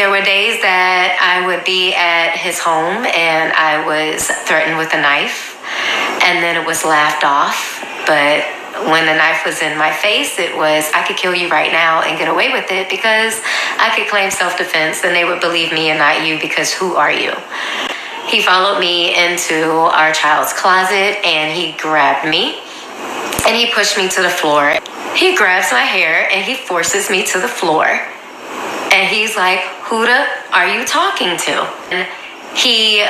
There were days that I would be at his home and I was threatened with a knife, and then it was laughed off. But when the knife was in my face, it was, I could kill you right now and get away with it because I could claim self-defense and they would believe me and not you, because who are you? He followed me into our child's closet and he grabbed me and he pushed me to the floor. He grabs my hair and he forces me to the floor. And he's like, who the are you talking to? And he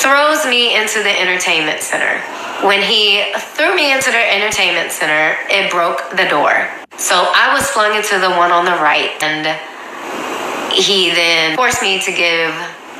throws me into the entertainment center. When he threw me into the entertainment center, it broke the door. So I was flung into the one on the right, and he then forced me to give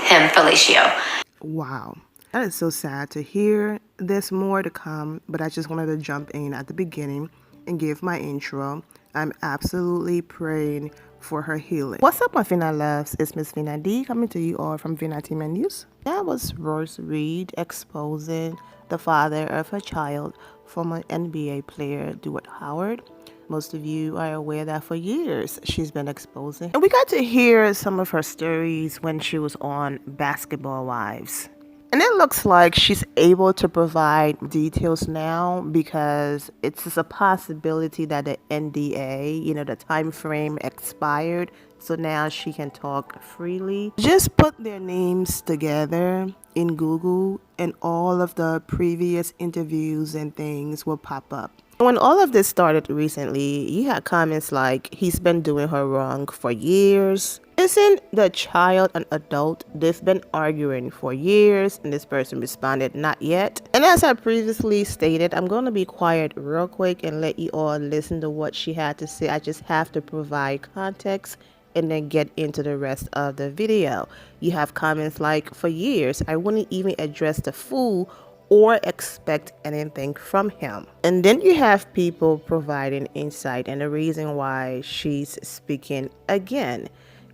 him fellatio. Wow. That is so sad to hear. There's more to come, but I just wanted to jump in at the beginning and give my intro. I'm absolutely praying for her healing. What's up, my Vina loves? It's Miss Vina D coming to you all from Vina Team and News. That was Royce Reed exposing the father of her child, former NBA player Dwight Howard. Most of you are aware that for years she's been exposing. And we got to hear some of her stories when she was on Basketball Wives. And it looks like she's able to provide details now because it's just a possibility that the NDA, the time frame expired. So now she can talk freely. Just put their names together in Google and all of the previous interviews and things will pop up. When all of this started recently, you had comments like, he's been doing her wrong for years. Isn't the child an adult? They've been arguing for years, and this person responded, not yet. And as I previously stated, I'm going to be quiet real quick and let you all listen to what she had to say. I just have to provide context and then get into the rest of the video. You have comments like, for years, I wouldn't even address the fool or expect anything from him. And then you have people providing insight and the reason why she's speaking again.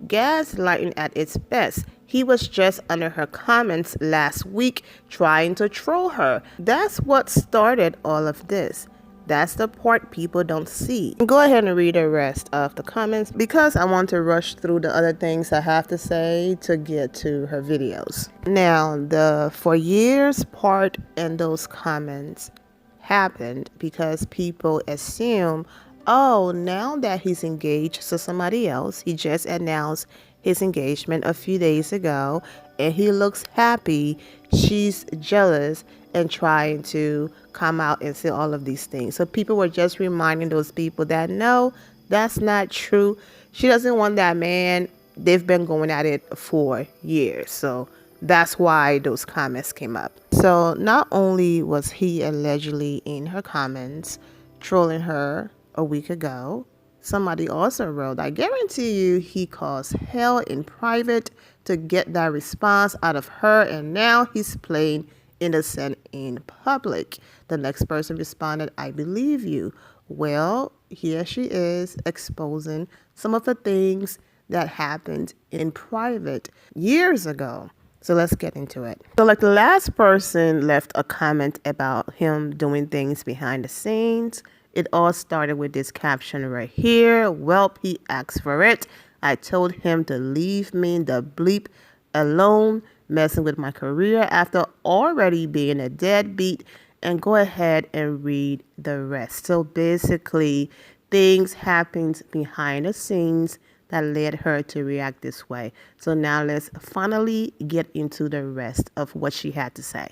Gaslighting at its best. He was just under her comments last week trying to troll her. That's what started all of this. That's the part people don't see. Go ahead and read the rest of the comments because I want to rush through the other things I have to say to get to her videos. Now, the for years part in those comments happened because people assume, oh, now that he's engaged to somebody else, he just announced his engagement a few days ago and he looks happy, she's jealous and trying to come out and say all of these things. So people were just reminding those people that no, that's not true. She doesn't want that man. They've been going at it for years. So that's why those comments came up. So not only was he allegedly in her comments trolling her a week ago, somebody also wrote, I guarantee you he caused hell in private to get that response out of her, and now he's playing innocent in public. The next person responded, I believe you. Well, here she is exposing some of the things that happened in private years ago. So let's get into it. So like the last person left a comment about him doing things behind the scenes. It all started with this caption right here. Welp, he asked for it. I told him to leave me the bleep alone, messing with my career after already being a deadbeat. And go ahead and read the rest. So basically, things happened behind the scenes that led her to react this way. So now let's finally get into the rest of what she had to say.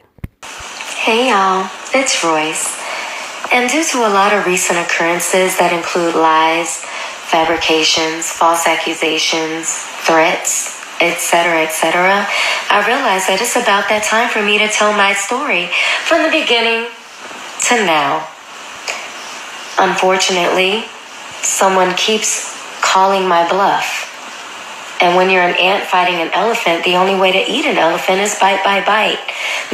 Hey y'all, it's Royce. And due to a lot of recent occurrences that include lies, fabrications, false accusations, threats, etc., I realized that it's about that time for me to tell my story from the beginning to now. Unfortunately, someone keeps calling my bluff. And when you're an ant fighting an elephant, the only way to eat an elephant is bite by bite.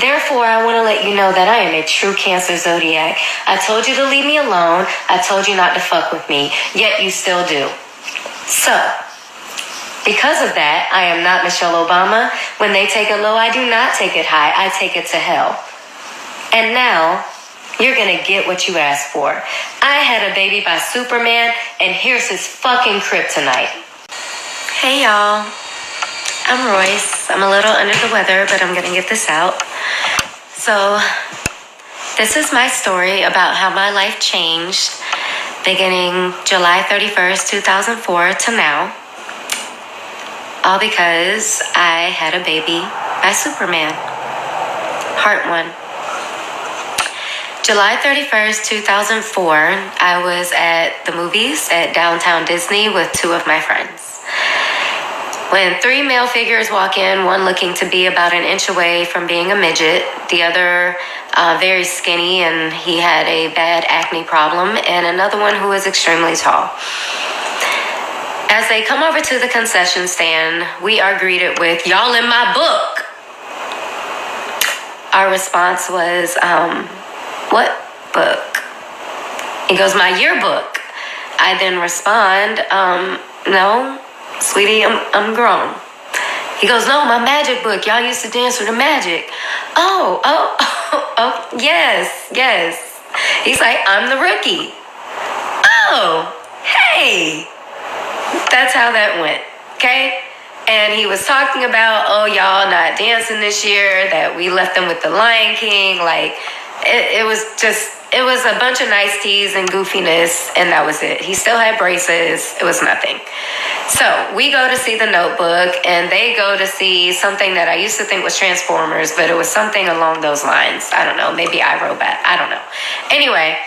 Therefore, I want to let you know that I am a true Cancer zodiac. I told you to leave me alone. I told you not to fuck with me, yet you still do. So, because of that, I am not Michelle Obama. When they take it low, I do not take it high. I take it to hell. And now, you're going to get what you asked for. I had a baby by Superman, and here's his fucking kryptonite. Hey y'all, I'm Royce. I'm a little under the weather, but I'm going to get this out. So, this is my story about how my life changed beginning July 31st, 2004 to now. All because I had a baby by Superman. Part 1. July 31st, 2004, I was at the movies at downtown Disney with 2 of my friends. When 3 male figures walk in, one looking to be about an inch away from being a midget, the other very skinny and he had a bad acne problem, and another one who was extremely tall. As they come over to the concession stand, we are greeted with, "Y'all in my book." Our response was, "What book?" He goes, "My yearbook." I then respond, "No. Sweetie, I'm grown." He goes, "No, my magic book. Y'all used to dance with the magic." Oh, yes. He's like, "I'm the rookie." Oh, hey. That's how that went, okay? And he was talking about, oh, y'all not dancing this year, that we left them with the Lion King. Like, it was a bunch of niceties and goofiness, and that was it. He still had braces. It was nothing. So we go to see The Notebook, and they go to see something that I used to think was Transformers, but it was something along those lines. I don't know. Maybe iRobot. I don't know. Anyway,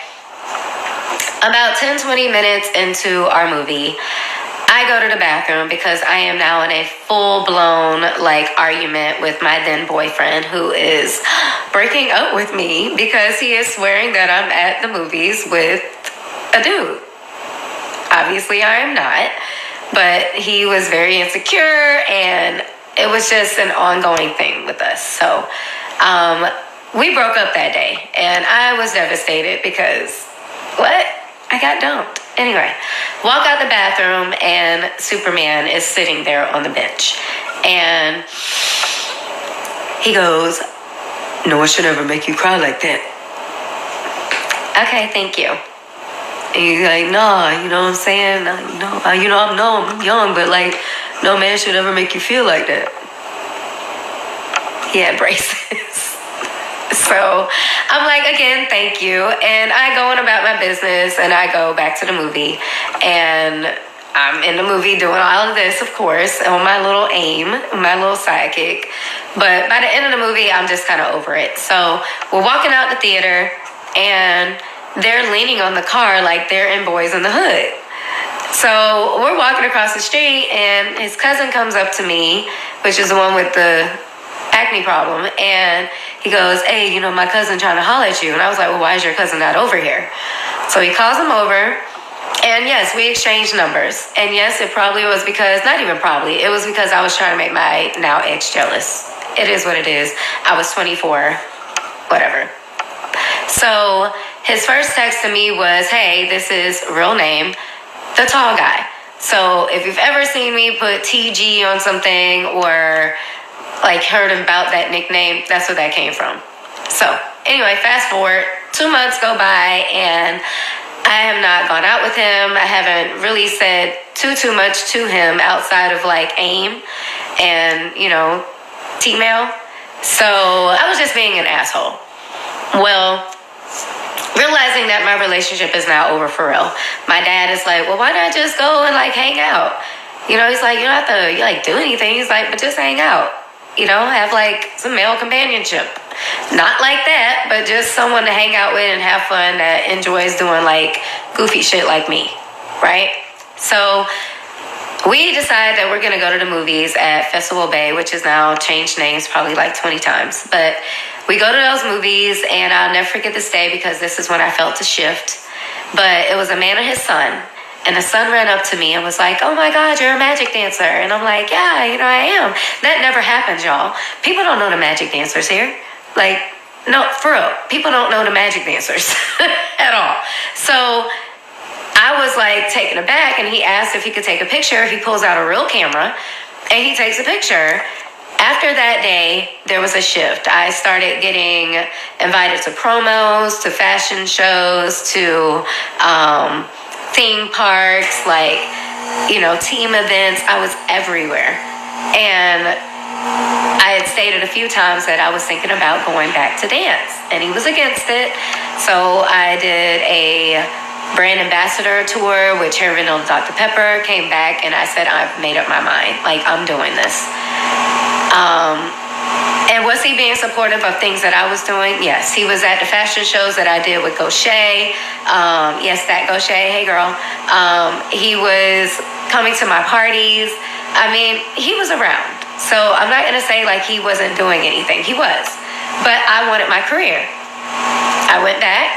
about 10-20 minutes into our movie, I go to the bathroom because I am now in a full-blown argument with my then boyfriend, who is breaking up with me because he is swearing that I'm at the movies with a dude. Obviously, I am not, but he was very insecure, and it was just an ongoing thing with us. So we broke up that day, and I was devastated because I got dumped. Anyway, walk out the bathroom, and Superman is sitting there on the bench. And he goes, "No one should ever make you cry like that." Okay, thank you. And he's like, "Nah, you know what I'm saying? I'm young, but no man should ever make you feel like that." He had braces. So I'm like, again, thank you. And I go on about my business, and I go back to the movie. And I'm in the movie doing all of this, of course, on my little aim, my little sidekick. But by the end of the movie, I'm just kind of over it. So we're walking out the theater, and they're leaning on the car like they're in Boys in the Hood. So we're walking across the street, and his cousin comes up to me, which is the one with the acne problem, and he goes, "Hey, my cousin trying to holler at you." And I was like, "Well, why is your cousin not over here?" So he calls him over, and yes, we exchanged numbers. And yes, it probably was because, not even probably, it was because I was trying to make my now ex jealous. It is what it is. I was 24, whatever. So his first text to me was, "Hey, this is real name, the tall guy. So if you've ever seen me put TG on something or heard about that nickname, that's where that came from." So anyway, fast forward, 2 months go by, and I have not gone out with him. I haven't really said too much to him outside of AIM and, T-mail. So I was just being an asshole. Well, realizing that my relationship is now over for real, my dad is like, "Well, why not just go and hang out?" He's like, "You don't have to do anything." He's like, "But just hang out. Have some male companionship." Not like that, but just someone to hang out with and have fun that enjoys doing goofy shit like me, right? So we decide that we're going to go to the movies at Festival Bay, which is now changed names probably 20 times. But we go to those movies, and I'll never forget this day because this is when I felt the shift. But it was a man and his son. And the son ran up to me and was like, "Oh my God, you're a magic dancer." And I'm like, "Yeah, I am." That never happens, y'all. People don't know the magic dancers here. No, for real. People don't know the magic dancers at all. So I was taken aback, and he asked if he could take a picture. He pulls out a real camera, and he takes a picture. After that day, there was a shift. I started getting invited to promos, to fashion shows, to theme parks, team events. I was everywhere. And I had stated a few times that I was thinking about going back to dance, and he was against it. So I did a brand ambassador tour with Cherry Vanilla Dr. Pepper, came back, and I said, I've made up my mind. Like, I'm doing this. And was he being supportive of things that I was doing? Yes. He was at the fashion shows that I did with Gaucher. Yes, that Gaucher. Hey, girl. He was coming to my parties. I mean, he was around. So I'm not going to say like he wasn't doing anything. He was. But I wanted my career. I went back.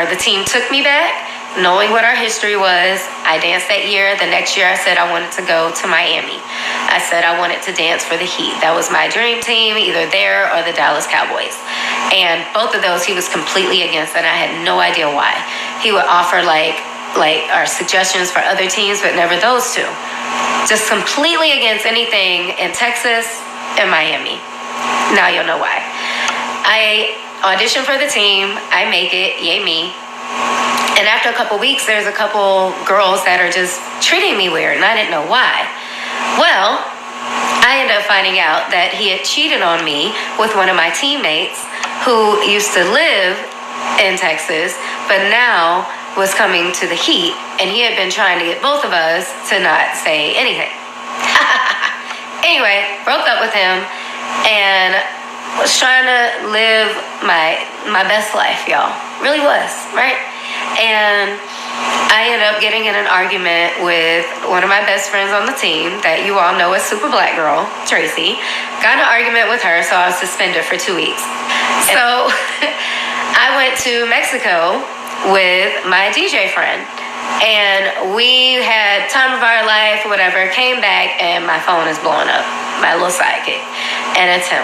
The team took me back, knowing what our history was. I danced that year. The next year I said I wanted to go to Miami. I said I wanted to dance for the Heat. That was my dream team, either there or the Dallas Cowboys. And both of those he was completely against, and I had no idea why. He would offer like our suggestions for other teams, but never those two. Just completely against anything in Texas and Miami. Now you'll know why. I audition for the team. I make it. Yay me. And after a couple weeks, there's a couple girls that are just treating me weird, and I didn't know why. Well, I ended up finding out that he had cheated on me with one of my teammates who used to live in Texas, but now was coming to the Heat, and he had been trying to get both of us to not say anything. Anyway, broke up with him and was trying to live my best life, y'all. Really was, right? And I ended up getting in an argument with one of my best friends on the team that you all know as Super Black Girl, Tracy. Got in an argument with her, so I was suspended for 2 weeks. So I went to Mexico with my DJ friend, and we had time of our life, whatever. Came back, and my phone is blowing up, my little sidekick, and it's him.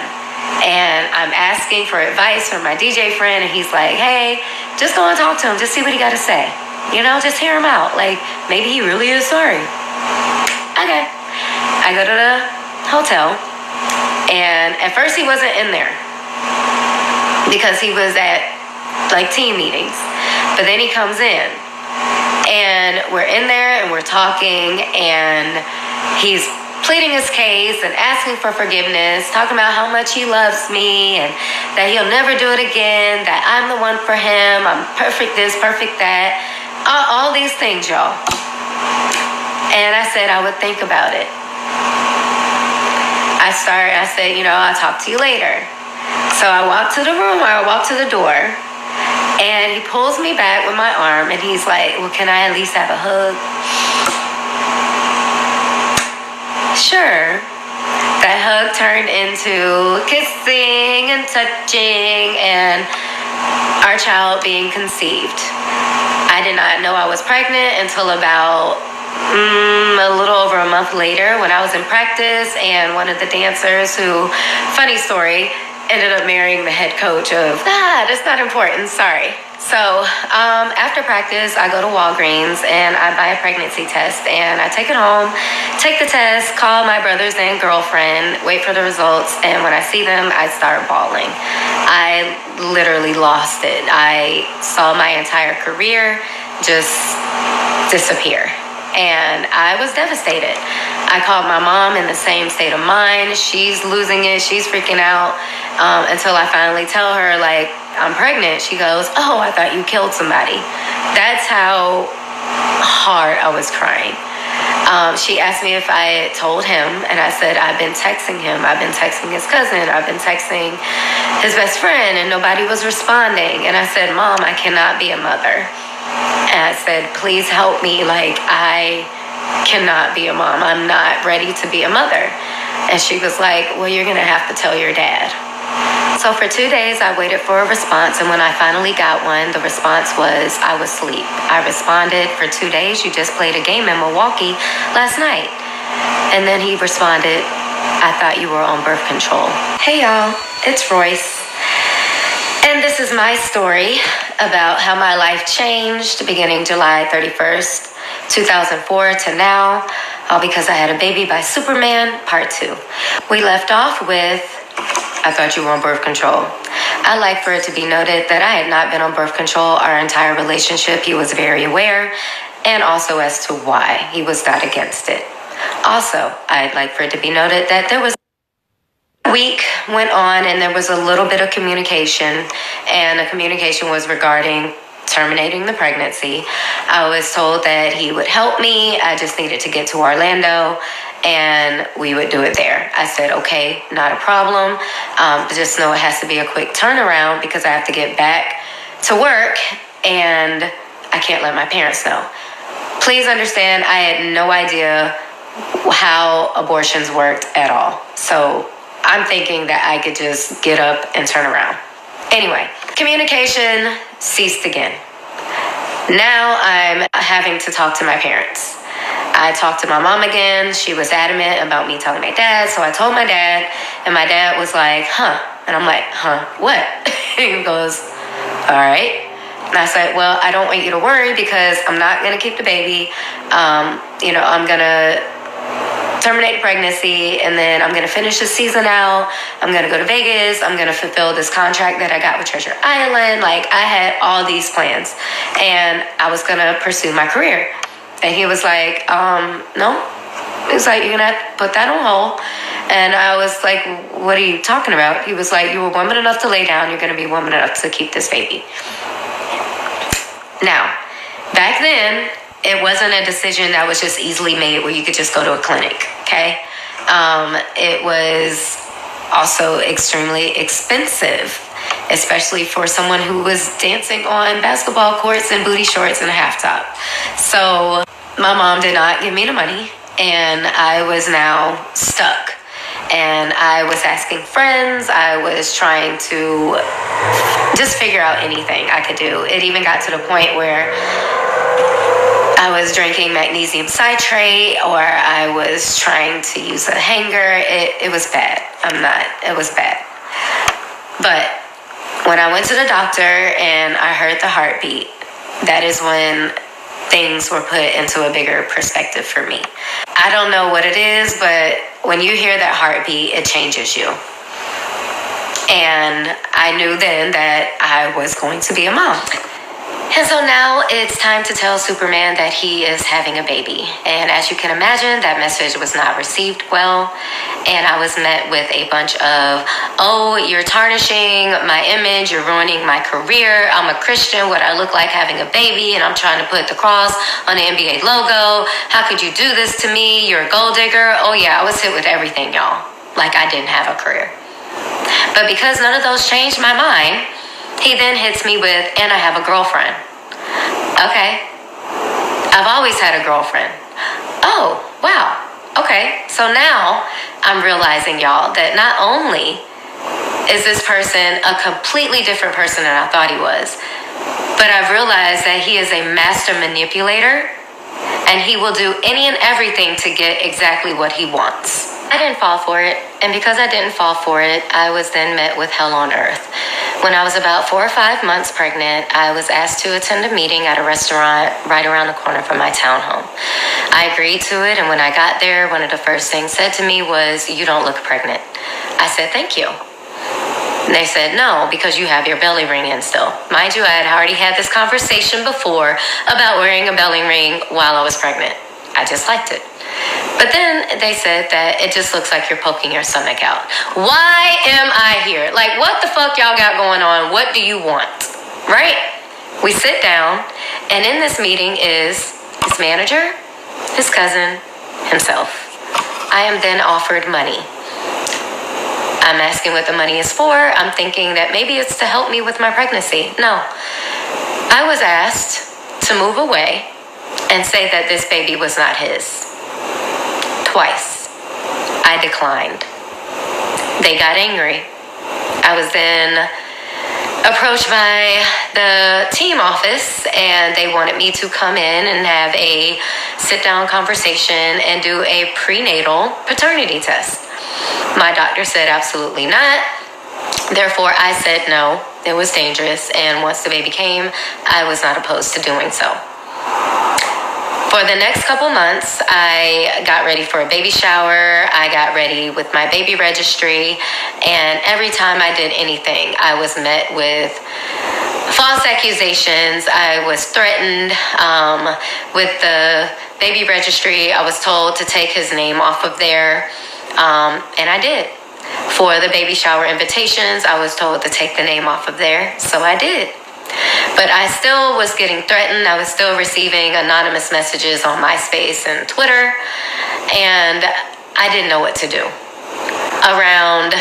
And I'm asking for advice from my DJ friend, and he's like, hey, just go and talk to him. Just see what he got to say. You know, just hear him out. Like, maybe he really is sorry. Okay. I go to the hotel, and at first he wasn't in there because he was at, like, team meetings. But then he comes in, and we're in there, and we're talking, and he's pleading his case and asking for forgiveness, talking about how much he loves me and that he'll never do it again, that I'm the one for him, I'm perfect this, perfect that, all these things, y'all. And I said I would think about it. I said, you know, I'll talk to you later. So I walked to the room, or I walked to the door, and he pulls me back with my arm, and he's like, well, can I at least have a hug? Sure. That hug turned into kissing and touching and our child being conceived. I did not know I was pregnant until about a little over a month later when I was in practice, and one of the dancers who, funny story, ended up marrying the head coach of, that's not important, sorry. So after practice, I go to Walgreens and I buy a pregnancy test, and I take it home, take the test, call my brothers and girlfriend, wait for the results, and when I see them, I start bawling. I literally lost it. I saw my entire career just disappear, and I was devastated. I called my mom in the same state of mind. She's losing it. She's freaking out until I finally tell her, like, I'm pregnant. She goes, oh, I thought you killed somebody. That's how hard I was crying. She asked me if I had told him, and I said, I've been texting him. I've been texting his cousin. I've been texting his best friend, and nobody was responding. And I said, Mom, I cannot be a mother. And I said, please help me. Like, I cannot be a mom. I'm not ready to be a mother. And she was like, well, you're going to have to tell your dad. So for 2 days, I waited for a response, and when I finally got one, the response was, I was asleep. I responded, for 2 days, you just played a game in Milwaukee last night. And then he responded, I thought you were on birth control. Hey y'all, it's Royce. And this is my story about how my life changed beginning July 31st, 2004 to now, all because I had a baby by Superman, part 2. We left off with, I thought you were on birth control. I like for it to be noted that I had not been on birth control our entire relationship. He was very aware, and also as to why he was not against it. Also, I'd like for it to be noted that there was a week went on and there was a little bit of communication, and the communication was regarding terminating the pregnancy. I was told that he would help me. I just needed to get to Orlando and we would do it there. I said, okay, not a problem. But just know it has to be a quick turnaround because I have to get back to work and I can't let my parents know. Please understand, I had no idea how abortions worked at all. So I'm thinking that I could just get up and turn around. Anyway, communication ceased again. Now I'm having to talk to my parents. I talked to my mom again. She was adamant about me telling my dad. So I told my dad, and my dad was like, huh? And I'm like, huh, what? He goes, all right. And I said, well, I don't want you to worry because I'm not going to keep the baby. I'm going to terminate pregnancy, and then I'm going to finish the season out. I'm going to go to Vegas. I'm going to fulfill this contract that I got with Treasure Island. Like, I had all these plans, and I was going to pursue my career. And he was like, no. He was like, you're going to have to put that on hold. And I was like, what are you talking about? He was like, you were woman enough to lay down. You're going to be woman enough to keep this baby. Now, back then, it wasn't a decision that was just easily made where you could just go to a clinic, okay? It was also extremely expensive, especially for someone who was dancing on basketball courts in booty shorts and a half top. So my mom did not give me the money, and I was now stuck. And I was asking friends. I was trying to just figure out anything I could do. It even got to the point where I was drinking magnesium citrate, or I was trying to use a hanger. It was bad. It was bad. But when I went to the doctor and I heard the heartbeat, that is when things were put into a bigger perspective for me. I don't know what it is, but when you hear that heartbeat, it changes you. And I knew then that I was going to be a mom. And so now it's time to tell Superman that he is having a baby. And as you can imagine, that message was not received well. And I was met with a bunch of, oh, you're tarnishing my image, you're ruining my career. I'm a Christian, what I look like having a baby, and I'm trying to put the cross on the NBA logo. How could you do this to me? You're a gold digger. Oh yeah, I was hit with everything, y'all. Like I didn't have a career. But because none of those changed my mind, he then hits me with, and I have a girlfriend. Okay. I've always had a girlfriend. Oh, wow. Okay. So now I'm realizing, y'all, that not only is this person a completely different person than I thought he was, but I've realized that he is a master manipulator, and he will do any and everything to get exactly what he wants. I didn't fall for it, and because I didn't fall for it, I was then met with hell on earth. When I was about 4 or 5 months pregnant, I was asked to attend a meeting at a restaurant right around the corner from my townhome. I agreed to it, and when I got there, one of the first things said to me was, "You don't look pregnant." I said, "Thank you." And they said, "No, because you have your belly ring in still." Mind you, I had already had this conversation before about wearing a belly ring while I was pregnant. I just liked it. But then they said that it just looks like you're poking your stomach out. Why am I here? Like, what the fuck y'all got going on? What do you want? Right? We sit down, and in this meeting is his manager, his cousin, himself. I am then offered money. I'm asking what the money is for. I'm thinking that maybe it's to help me with my pregnancy. No. I was asked to move away and say that this baby was not his. Twice. I declined. They got angry. I was then approached by the team office, and they wanted me to come in and have a sit-down conversation and do a prenatal paternity test. My doctor said absolutely not. Therefore, I said no. It was dangerous, and once the baby came, I was not opposed to doing so. For the next couple months, I got ready for a baby shower. I got ready with my baby registry. And every time I did anything, I was met with false accusations. I was threatened with the baby registry, I was told to take his name off of there, and I did. For the baby shower invitations, I was told to take the name off of there, so I did. But I still was getting threatened. I was still receiving anonymous messages on MySpace and Twitter, and I didn't know what to do. Around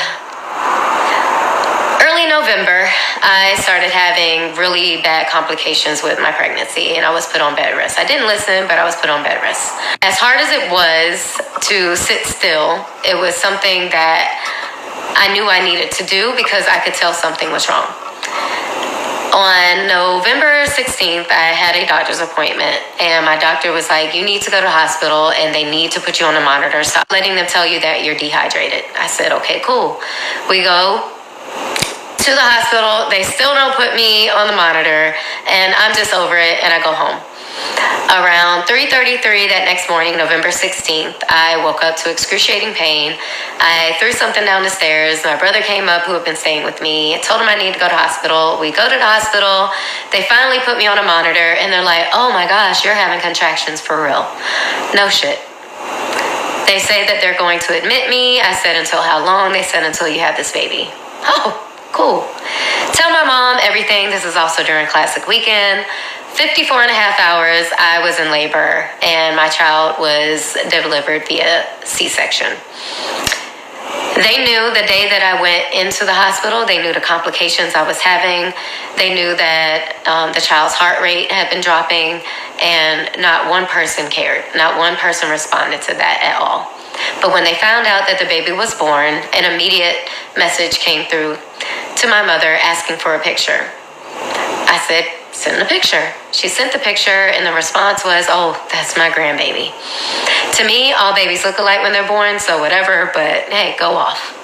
early November, I started having really bad complications with my pregnancy, and I was put on bed rest. I didn't listen, but I was put on bed rest. As hard as it was to sit still, it was something that I knew I needed to do because I could tell something was wrong. On November 16th, I had a doctor's appointment, and my doctor was like, you need to go to the hospital, and they need to put you on a monitor. Stop letting them tell you that you're dehydrated. I said, okay, cool. We go to the hospital. They still don't put me on the monitor, and I'm just over it, and I go home. Around 3:33 that next morning, November 16th, I woke up to excruciating pain. I threw something down the stairs. My brother came up, who had been staying with me, told him I needed to go to the hospital. We go to the hospital. They finally put me on a monitor, and they're like, oh my gosh, you're having contractions for real. No shit. They say that they're going to admit me. I said, until how long? They said, until you have this baby. Oh, cool. Tell my mom everything. This is also during Classic Weekend. 54 and a half hours, I was in labor, and my child was delivered via C-section. They knew the day that I went into the hospital. They knew the complications I was having. They knew that the child's heart rate had been dropping, and not one person cared. Not one person responded to that at all. But when they found out that the baby was born, an immediate message came through to my mother asking for a picture. I said, send a picture. She sent the picture, and the response was, oh, that's my grandbaby. To me, all babies look alike when they're born, so whatever, but hey, go off.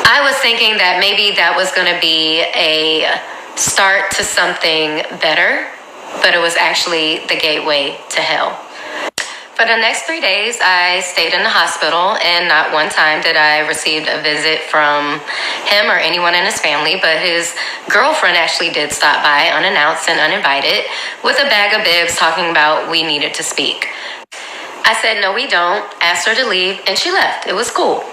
I was thinking that maybe that was going to be a start to something better, but it was actually the gateway to hell. For the next 3 days, I stayed in the hospital, and not one time did I receive a visit from him or anyone in his family, but his girlfriend actually did stop by unannounced and uninvited with a bag of bibs talking about we needed to speak. I said, no, we don't. Asked her to leave, and she left. It was cool.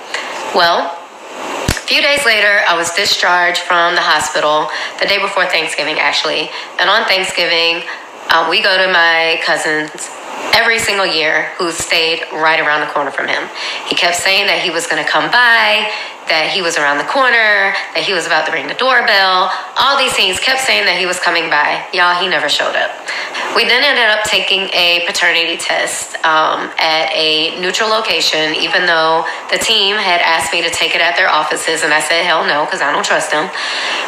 Well, a few days later, I was discharged from the hospital the day before Thanksgiving, actually. And on Thanksgiving, we go to my cousin's every single year, who stayed right around the corner from him. He kept saying that he was going to come by, that he was around the corner, that he was about to ring the doorbell. All these things, kept saying that he was coming by. Y'all, he never showed up. We then ended up taking a paternity test at a neutral location, even though the team had asked me to take it at their offices, and I said, hell no, because I don't trust them.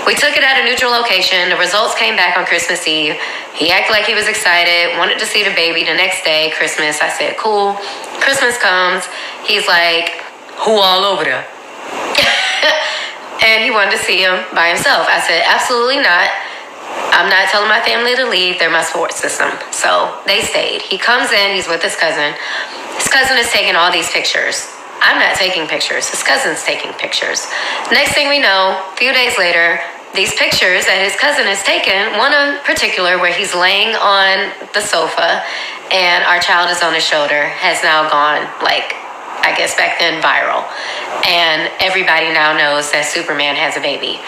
We took it at a neutral location. The results came back on Christmas Eve. He acted like he was excited, wanted to see the baby the next day, Christmas. I said, cool. Christmas comes. He's like, who all over there? And he wanted to see him by himself. I said, absolutely not. I'm not telling my family to leave. They're my support system. So they stayed. He comes in. He's with his cousin. His cousin is taking all these pictures. I'm not taking pictures. His cousin's taking pictures. Next thing we know, a few days later, these pictures that his cousin has taken, one in particular where he's laying on the sofa and our child is on his shoulder, has now gone, like, I guess back then, viral. And everybody now knows that Superman has a baby.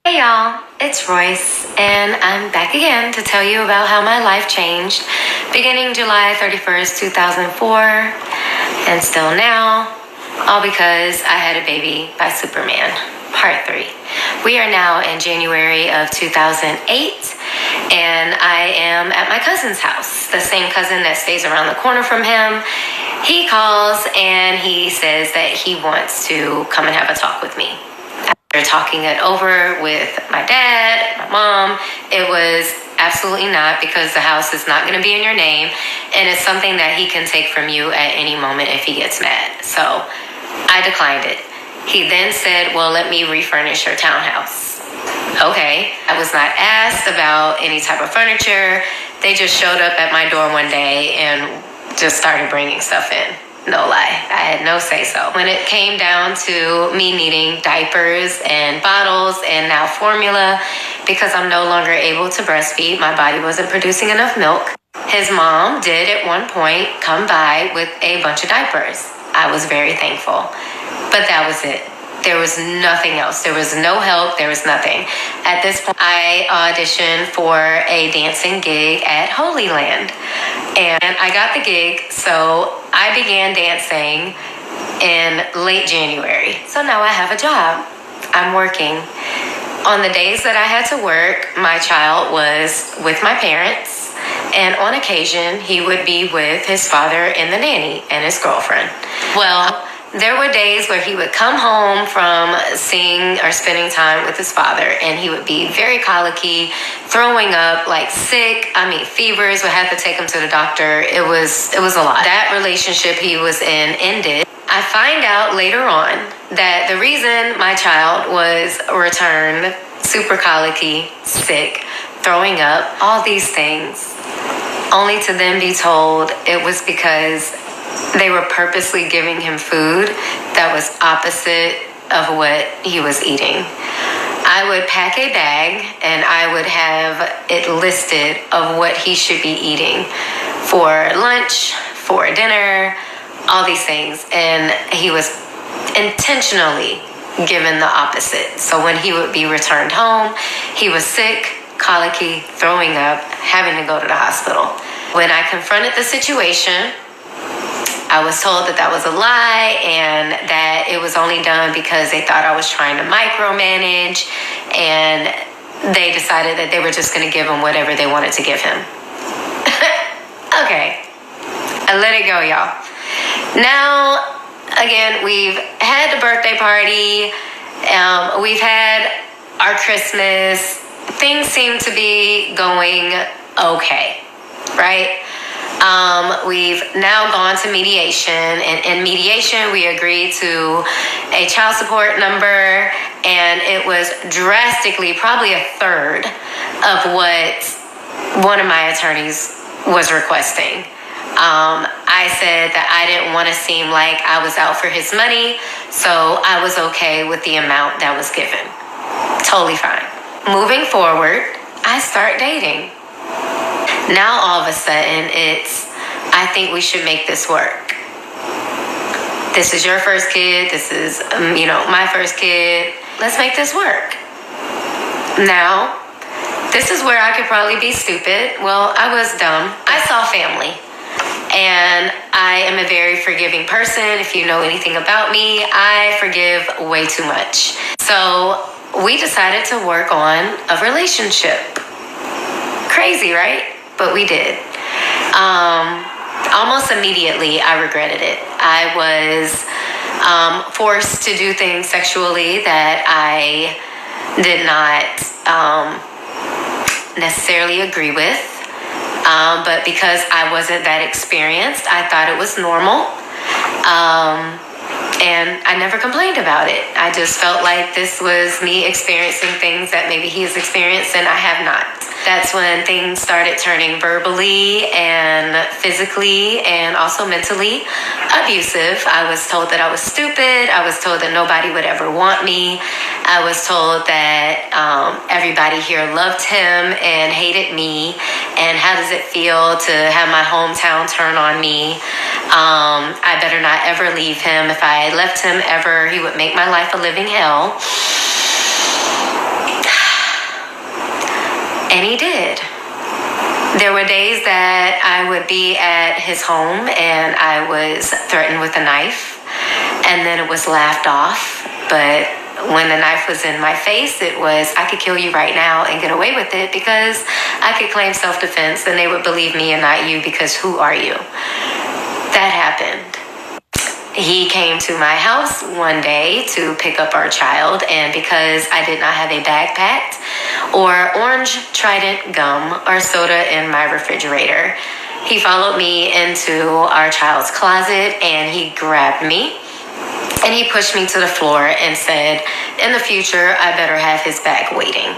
Hey y'all, it's Royce, and I'm back again to tell you about how my life changed beginning July 31st, 2004, and still now, all because I had a baby by Superman. Part 3. We are now in January of 2008, and I am at my cousin's house, the same cousin that stays around the corner from him. He calls and he says that he wants to come and have a talk with me. After talking it over with my dad, my mom, it was absolutely not, because the house is not going to be in your name, and it's something that he can take from you at any moment if he gets mad. So I declined it. He then said, well, let me refurnish your townhouse. Okay. I was not asked about any type of furniture. They just showed up at my door one day and just started bringing stuff in. No lie. I had no say-so. When it came down to me needing diapers and bottles and now formula, because I'm no longer able to breastfeed, my body wasn't producing enough milk. His mom did at one point come by with a bunch of diapers. I was very thankful. But that was it. There was nothing else. There was no help. There was nothing. At this point, I auditioned for a dancing gig at Holy Land. And I got the gig, so I began dancing in late January. So now I have a job. I'm working. On the days that I had to work, my child was with my parents, and on occasion, he would be with his father and the nanny and his girlfriend. Well, there were days where he would come home from seeing or spending time with his father, and he would be very colicky, throwing up, like sick. Fevers. Would have to take him to the doctor. It was a lot. That relationship he was in ended. I find out later on that the reason my child was returned super colicky, sick, throwing up, all these things, only to then be told it was because they were purposely giving him food that was opposite of what he was eating. I would pack a bag and I would have it listed of what he should be eating for lunch, for dinner, all these things. And he was intentionally given the opposite. So when he would be returned home, he was sick, colicky, throwing up, having to go to the hospital. When I confronted the situation, I was told that was a lie and that it was only done because they thought I was trying to micromanage, and they decided that they were just going to give him whatever they wanted to give him. Okay, I let it go, y'all. Now, again, we've had the birthday party. We've had our Christmas. Things seem to be going okay, right? We've now gone to mediation, and in mediation, we agreed to a child support number, and it was drastically, probably a third of what one of my attorneys was requesting. I said that I didn't want to seem like I was out for his money, so I was okay with the amount that was given. Totally fine. Moving forward, I start dating. Now all of a sudden I think we should make this work. This is your first kid. This is, my first kid. Let's make this work. Now, this is where I could probably be stupid. Well, I was dumb. I saw family. And I am a very forgiving person. If you know anything about me, I forgive way too much. So we decided to work on a relationship. Crazy, right? But we did. Almost immediately, I regretted it. I was forced to do things sexually that I did not necessarily agree with. But because I wasn't that experienced, I thought it was normal. And I never complained about it. I just felt like this was me experiencing things that maybe he has experienced and I have not. That's when things started turning verbally and physically and also mentally abusive. I was told that I was stupid. I was told that nobody would ever want me. I was told that everybody here loved him and hated me. And how does it feel to have my hometown turn on me? I better not ever leave him. If I left him ever, he would make my life a living hell. And he did. There were days that I would be at his home and I was threatened with a knife, and then it was laughed off. But when the knife was in my face, it was, I could kill you right now and get away with it because I could claim self-defense and they would believe me and not you, because who are you? That happened. He came to my house one day to pick up our child, and because I did not have a bag packed or orange Trident gum or soda in my refrigerator, he followed me into our child's closet and he grabbed me and he pushed me to the floor and said, in the future, I better have his bag waiting.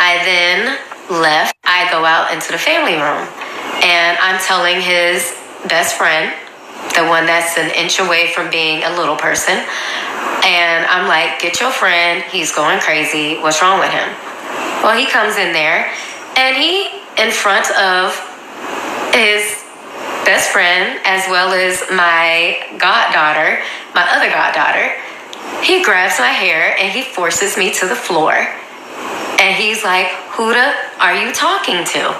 I then left. I go out into the family room and I'm telling his best friend, the one that's an inch away from being a little person. And I'm like, get your friend. He's going crazy. What's wrong with him? Well, he comes in there and he, in front of his best friend, as well as my goddaughter, my other goddaughter, he grabs my hair and he forces me to the floor. And he's like, "Who are you talking to?"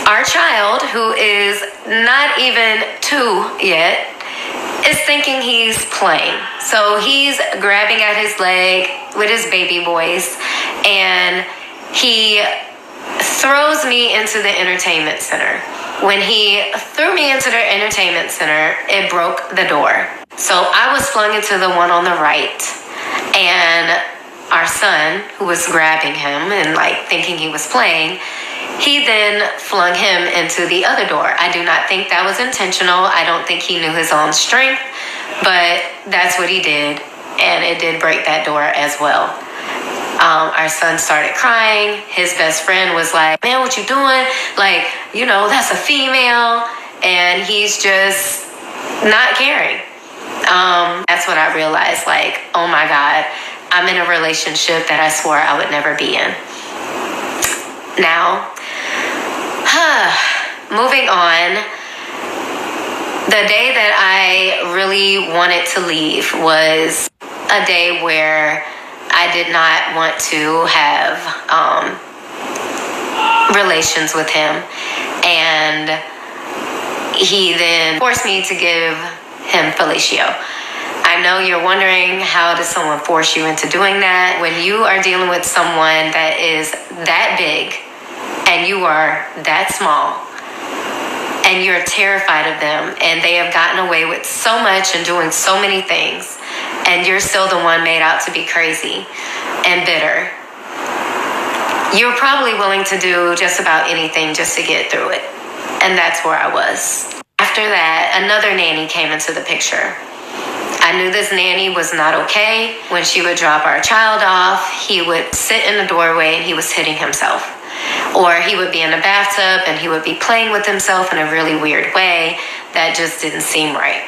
Our child, who is not even 2 yet, is thinking he's playing. So he's grabbing at his leg with his baby voice, and he throws me into the entertainment center. When he threw me into the entertainment center, it broke the door. So I was flung into the one on the right, and our son, who was grabbing him and like thinking he was playing, he then flung him into the other door. I do not think that was intentional. I don't think he knew his own strength, but that's what he did, and it did break that door as well. Our son started crying. His best friend was like, "Man, what you doing? Like, you know, that's a female." And he's just not caring. That's when I realized, like, oh my God, I'm in a relationship that I swore I would never be in. Now, moving on, the day that I really wanted to leave was a day where I did not want to have relations with him. And he then forced me to give him fellatio. I know you're wondering, how does someone force you into doing that? When you are dealing with someone that is that big and you are that small and you're terrified of them and they have gotten away with so much and doing so many things, and you're still the one made out to be crazy and bitter, you're probably willing to do just about anything just to get through it. And that's where I was. After that, another nanny came into the picture. I knew this nanny was not okay. When she would drop our child off, he would sit in the doorway and he was hitting himself. Or he would be in the bathtub and he would be playing with himself in a really weird way that just didn't seem right.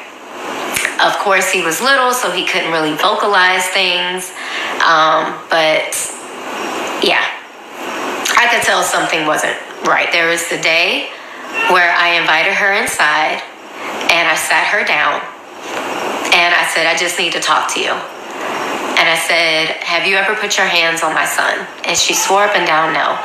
Of course, he was little, so he couldn't really vocalize things. But yeah, I could tell something wasn't right. There was the day where I invited her inside and I sat her down and I said, "I just need to talk to you." And I said, "Have you ever put your hands on my son?" And she swore up and down no.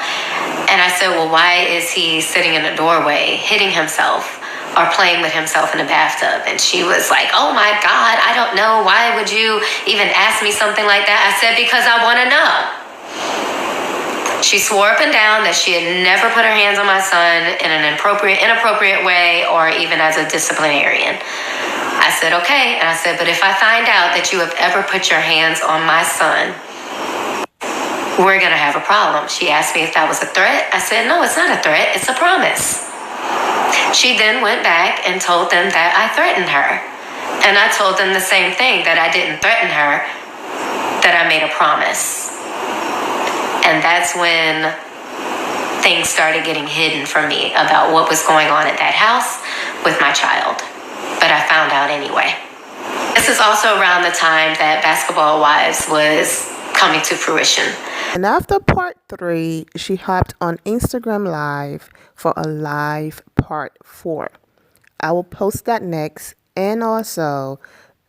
And I said, "Well, why is he sitting in the doorway hitting himself or playing with himself in the bathtub?" And she was like, "Oh my God, I don't know. Why would you even ask me something like that?" I said, "Because I want to know." She swore up and down that she had never put her hands on my son in an inappropriate way, or even as a disciplinarian. I said, "Okay." And I said, "But if I find out that you have ever put your hands on my son, we're going to have a problem." She asked me if that was a threat. I said, "No, it's not a threat. It's a promise." She then went back and told them that I threatened her. And I told them the same thing, that I didn't threaten her, that I made a promise. And that's when things started getting hidden from me about what was going on at that house with my child. But I found out anyway. This is also around the time that Basketball Wives was coming to fruition. And after part 3, she hopped on Instagram Live for a live part 4. I will post that next, and also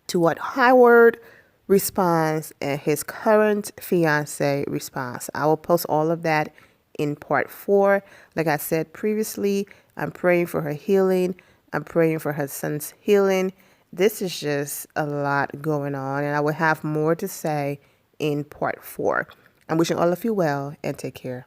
to what Howard responds and his current fiance response. I will post all of that in part 4. Like I said previously, I'm praying for her healing. I'm praying for her son's healing. This is just a lot going on, and I will have more to say in part 4. I'm wishing all of you well, and take care.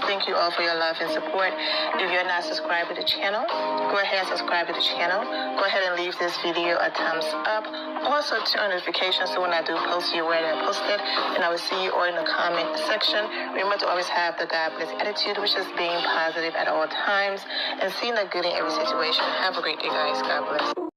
Thank you all for your love and support. If you're not subscribed to the channel, go ahead and subscribe to the channel. Go ahead and leave this video a thumbs up. Also, turn on notifications so when I do post, you're aware that I posted. And I will see you all in the comment section. Remember to always have the God bless attitude, which is being positive at all times and seeing the good in every situation. Have a great day, guys. God bless.